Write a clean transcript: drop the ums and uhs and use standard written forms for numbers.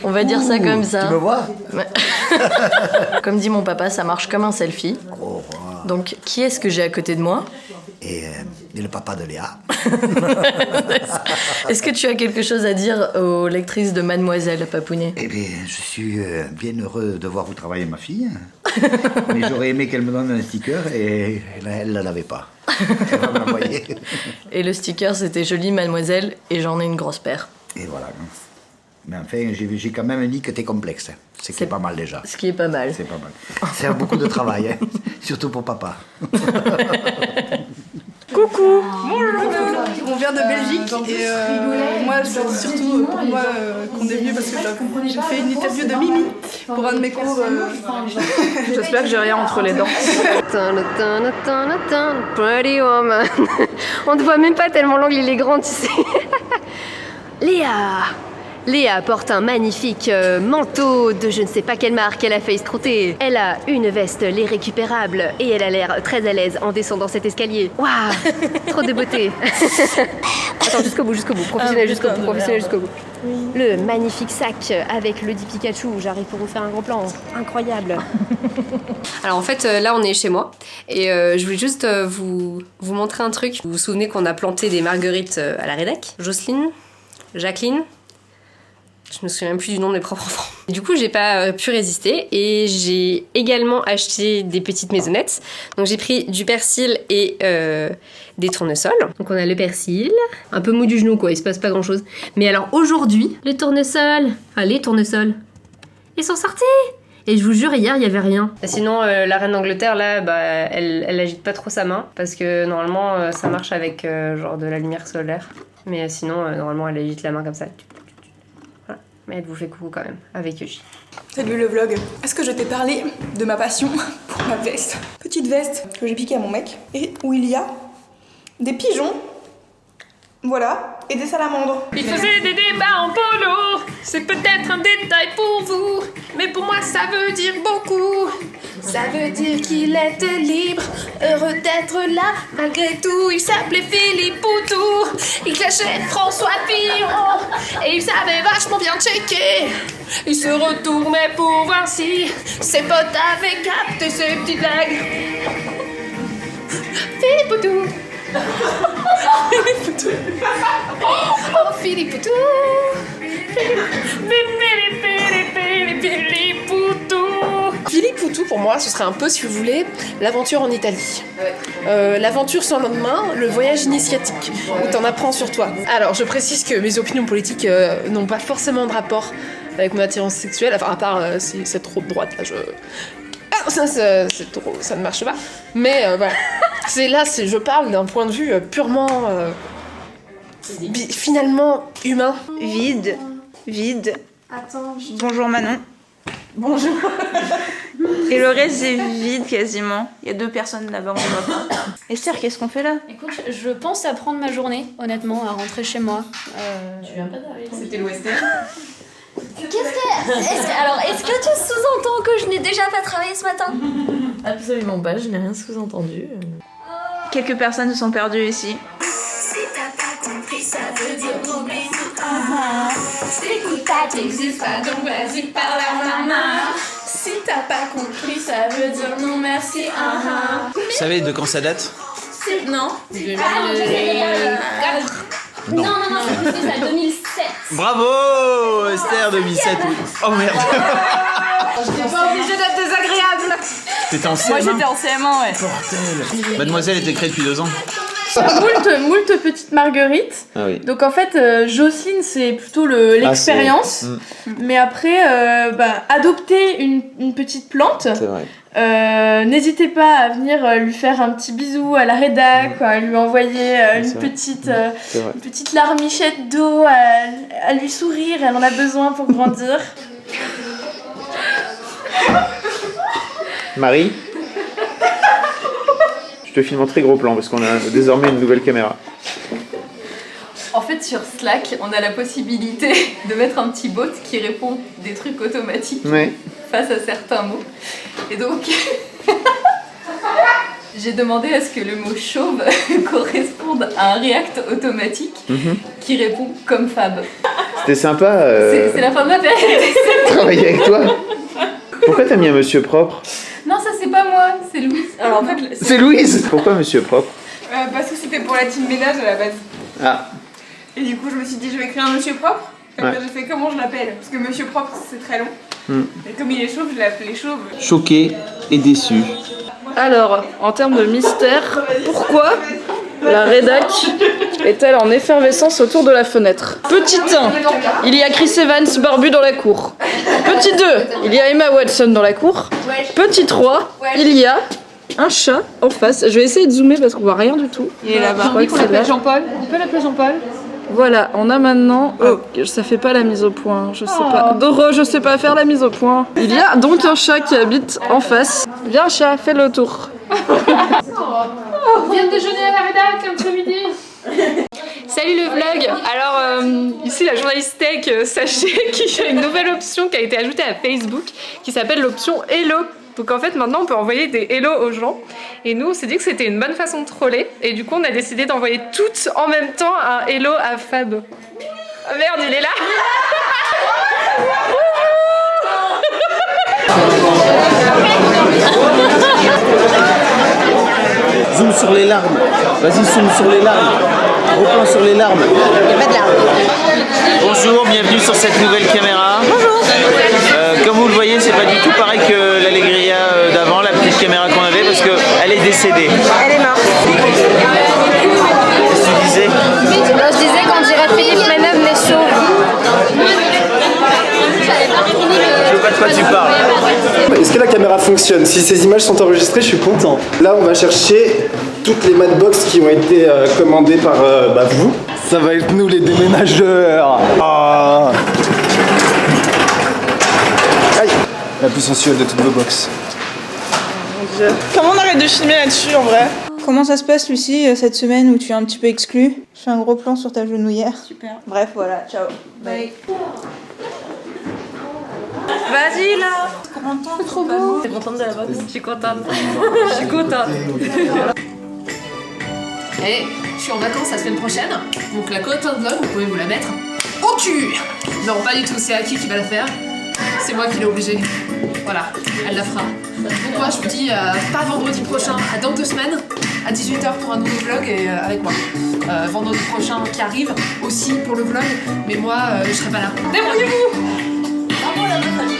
On va dire ça comme ça. Tu me vois? Comme dit mon papa, ça marche comme un selfie. Oh, wow. Donc, qui est-ce que j'ai à côté de moi? Et le papa de Léa. Est-ce que tu as quelque chose à dire aux lectrices de Mademoiselle, Papounet? Eh bien, je suis bien heureux de voir où travaille ma fille. Mais j'aurais aimé qu'elle me donne un sticker et elle ne l'avait pas. Elle va me l'envoyer. Et le sticker, c'était joli, Mademoiselle, et j'en ai une grosse paire. Et voilà. Mais enfin, j'ai quand même dit que t'es complexe. C'est pas mal déjà. Ce qui est pas mal. C'est pas mal. C'est beaucoup de travail, hein. Surtout pour papa. Coucou. Bonjour. On vient de Belgique et moi c'est surtout pour moi qu'on est venu parce que j'ai fait une interview de Mimi pour un de mes cours. J'espère que j'ai rien entre les dents. Pretty woman. On te voit même pas tellement l'angle il est grand, tu sais. Léa porte un magnifique manteau de je ne sais pas quelle marque, elle a failli se croûter. Elle a une veste les récupérable et elle a l'air très à l'aise en descendant cet escalier. Waouh, trop de beauté. Attends, jusqu'au bout, professionnel jusqu'au bout. Le magnifique sac avec le dit Pikachu, j'arrive pour vous faire un gros plan, incroyable. Alors en fait, là on est chez moi et je voulais juste vous montrer un truc. Vous vous souvenez qu'on a planté des marguerites à la rédac? Jocelyne, Jacqueline, je me souviens même plus du nom de mes propres enfants. Du coup, j'ai pas pu résister et j'ai également acheté des petites maisonnettes. Donc j'ai pris du persil et des tournesols. Donc on a le persil, un peu mou du genou quoi, il se passe pas grand chose. Mais alors aujourd'hui, les tournesols, ils sont sortis. Et je vous jure, hier, il y avait rien. Et sinon, la reine d'Angleterre, là, bah, elle agite pas trop sa main. Parce que normalement, ça marche avec genre de la lumière solaire. Mais sinon, normalement, elle agite la main comme ça. Voilà. Mais elle vous fait coucou quand même, avec Yoshi. Salut le vlog. Est-ce que je t'ai parlé de ma passion pour ma veste? Petite veste que j'ai piquée à mon mec et où il y a des pigeons. Voilà, et des salamandres. Il faisait des débats en polo, c'est peut-être un détail pour vous, mais pour moi ça veut dire beaucoup. Ça veut dire qu'il était libre, heureux d'être là, malgré tout. Il s'appelait Philippe Poutou, il clashait François Fillon, et il savait vachement bien checker. Il se retournait pour voir si ses potes avaient capté ses petites blagues. Philippe Poutou. Philippe Poutou. Oh Philippe Poutou. Philippe Poutou. Philippe Poutou pour moi ce serait un peu si vous voulez l'aventure en Italie. L'aventure sans lendemain, le voyage initiatique où t'en apprends sur toi. Alors je précise que mes opinions politiques n'ont pas forcément de rapport avec mon attirance sexuelle, enfin à part si c'est trop de droite là je... Ah, c'est trop, ça ne marche pas. Mais voilà. Je parle d'un point de vue purement, finalement humain. Vide. Attends, Bonjour Manon. bonjour. Et le reste c'est vide quasiment. Il y a 2 personnes là-bas, on voit pas. Esther, qu'est-ce qu'on fait là? Écoute, je pense à prendre ma journée, honnêtement, à rentrer chez moi. Tu viens pas d'arriver. C'était l'Ouest. Est-ce que tu sous-entends que je n'ai déjà pas travaillé ce matin? Absolument pas, je n'ai rien sous-entendu. Quelques personnes se sont perdues ici. Si t'as pas compris, ça veut dire non mais t'écoutes pas, t'existes pas, donc vas-y parle à ma main. Si t'as pas compris, ça veut dire non merci. Vous savez de quand ça date? Non. Non, c'est plus que ça, 2007. Bravo Esther 2007, oui. Oh merde. J'étais pas obligée d'être désagréable. T'étais en CM1? Moi j'étais en CM1, ouais. Bordel. Mademoiselle était créée depuis 2 ans. Moult petites marguerites. Ah oui. Donc en fait, Jocelyne c'est plutôt l'expérience. Mais après, adopter une petite plante. C'est vrai. N'hésitez pas à venir lui faire un petit bisou à la rédac, à lui envoyer une petite larmichette d'eau, à lui sourire, elle en a besoin pour grandir. Marie, je te filme en très gros plan parce qu'on a désormais une nouvelle caméra. En fait, sur Slack, on a la possibilité de mettre un petit bot qui répond des trucs automatiques face à certains mots. Et donc, j'ai demandé à ce que le mot chauve corresponde à un React automatique qui répond comme Fab. C'était sympa C'est la fin de ma période d'essai. travailler avec toi. Pourquoi t'as mis un monsieur propre? Non, ça c'est pas moi, c'est Louise. Alors en fait, C'est Louise. Pourquoi monsieur propre? parce que c'était pour la team ménage à la base. Ah, Et du coup, je me suis dit, je vais créer un monsieur propre. Et après, Ouais. j'ai fait comment je l'appelle. Parce que monsieur propre, c'est très long. Et comme il est chauve, je l'ai appelé chauve. choqué et déçu. Alors, en termes de mystère, pourquoi la rédac est-elle en effervescence autour de la fenêtre? Petit 1, il y a Chris Evans barbu dans la cour. Petit 2, il y a Emma Watson dans la cour. Petit 3, il y a un chat en face. Je vais essayer de zoomer parce qu'on voit rien du tout. Il est là-bas. Je crois que c'est là. Jean-Paul. On peut l'appeler Jean-Paul? Voilà, on a maintenant... Oh, ça fait pas la mise au point, je sais pas. Doro, je sais pas faire la mise au point. Il y a donc un chat qui habite en face. Viens chat, fais le tour. On vient de déjeuner à la rédac un petit midi. Salut le vlog. Alors ici la journaliste tech, sachez qu'il y a une nouvelle option qui a été ajoutée à Facebook qui s'appelle l'option Hello. Donc en fait maintenant on peut envoyer des hello aux gens et nous on s'est dit que c'était une bonne façon de troller et du coup on a décidé d'envoyer toutes en même temps un hello à Fab. Ah merde, il est là. Zoom sur les larmes. Vas-y, zoom sur les larmes. Gros plan sur les larmes. Il n'y a pas de larmes. Bonjour, bienvenue sur cette nouvelle caméra. Bonjour. Comme vous le voyez, c'est pas du tout pareil que l'Allegria d'avant, la petite caméra qu'on avait, parce qu'elle est décédée. Elle est morte. Qu'est-ce que tu disais? Je disais qu'on dirait Philippe Manœuvre mais chauve. Je sais pas de quoi tu parles. Est-ce que la caméra fonctionne? Si ces images sont enregistrées, je suis content. Là, on va chercher toutes les matchbox qui ont été commandées par vous. Ça va être nous les déménageurs. Ah. Aïe. La plus sensuelle de toutes vos box. Comment on arrête de filmer là-dessus en vrai? Comment ça se passe Lucie cette semaine où tu es un petit peu exclue? Je fais un gros plan sur ta genouillère. Super. Bref voilà, ciao. Bye. Vas-y là. C'est trop beau. T'es contente de la box? Je suis contente. Je suis contente. Et je suis en vacances la semaine prochaine, donc la quote de vlog, vous pouvez vous la mettre au cul. Non, pas du tout, c'est Aki qui va la faire. C'est moi qui l'ai obligée. Voilà, elle la fera. Donc moi je vous dis pas vendredi prochain, à dans 2 semaines, à 18h pour un nouveau vlog et avec moi. Vendredi prochain qui arrive aussi pour le vlog, mais moi je serai pas là. Débrouillez-vous. Bravo la meuf.